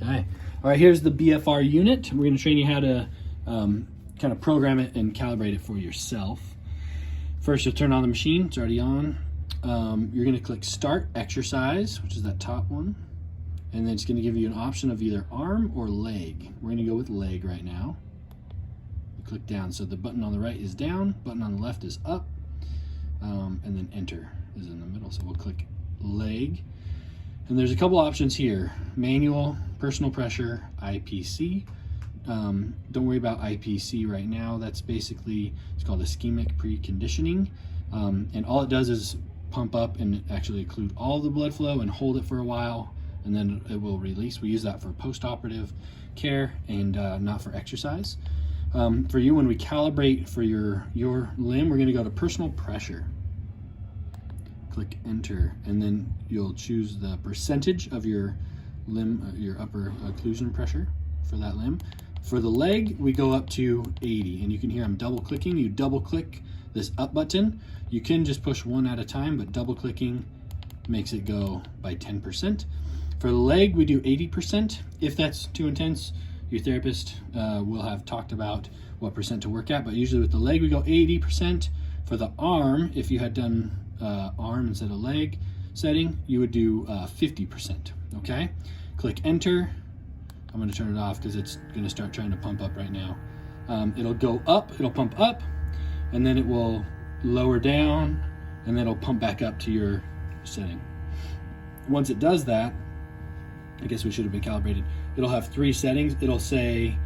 Okay. All right, here's the BFR unit. We're going to train you how to kind of program it and calibrate it for yourself. First, you'll turn on the machine. It's already on. You're going to click Start Exercise, which is that top one. And then it's going to give you an option of either arm or leg. We're going to go with leg right now. You click down. So the button on the right is down, button on the left is up, and then Enter is in the middle. So we'll click leg. And there's a couple options here: manual, personal pressure, IPC. Don't worry about IPC right now. That's basically, it's called ischemic preconditioning. And all it does is pump up and actually occlude all the blood flow and hold it for a while, and then it will release. We use that for post-operative care and not for exercise. For you, when we calibrate for your limb, we're going to go to personal pressure. Click Enter, and then you'll choose the percentage of your limb, your upper occlusion pressure for that limb. For the leg, we go up to 80, and you can hear I'm double clicking. You double click this up button. You can just push one at a time, but double clicking makes it go by 10%. For the leg, we do 80%. If that's too intense, your therapist will have talked about what percent to work at, but usually with the leg, we go 80%. For the arm, if you had done arm instead of leg setting, you would do 50%, okay? Click Enter. I'm gonna turn it off because it's gonna start trying to pump up right now. It'll go up, it'll pump up, and then it will lower down, and then it'll pump back up to your setting. Once it does that, I guess we should have been calibrated. It'll have 3 settings. It'll say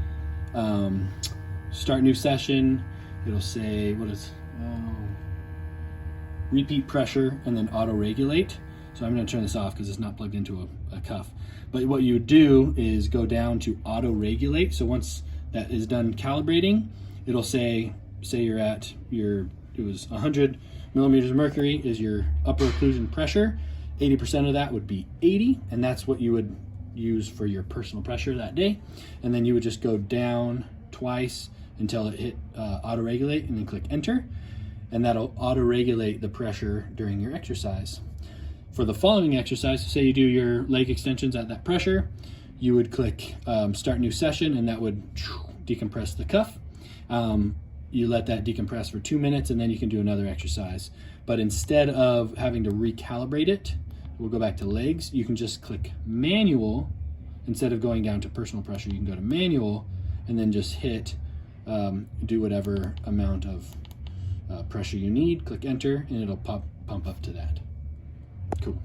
start new session. It'll say, repeat pressure, and then auto regulate. So I'm going to turn this off because it's not plugged into a cuff. But what you do is go down to auto regulate. So once that is done calibrating, it'll say you're at it was 100 millimeters of mercury is your upper occlusion pressure. 80% of that would be 80, and that's what you would use for your personal pressure that day. And then you would just go down twice until it hit auto regulate, and then click Enter, and that'll auto regulate the pressure during your exercise. For the following exercise, say you do your leg extensions at that pressure, you would click Start New Session, and that would decompress the cuff. You let that decompress for 2 minutes, and then you can do another exercise. But instead of having to recalibrate it, we'll go back to legs. You can just click manual. Instead of going down to personal pressure, you can go to manual, and then just hit do whatever amount of pressure you need. Click Enter, and it'll pump up to that. Cool.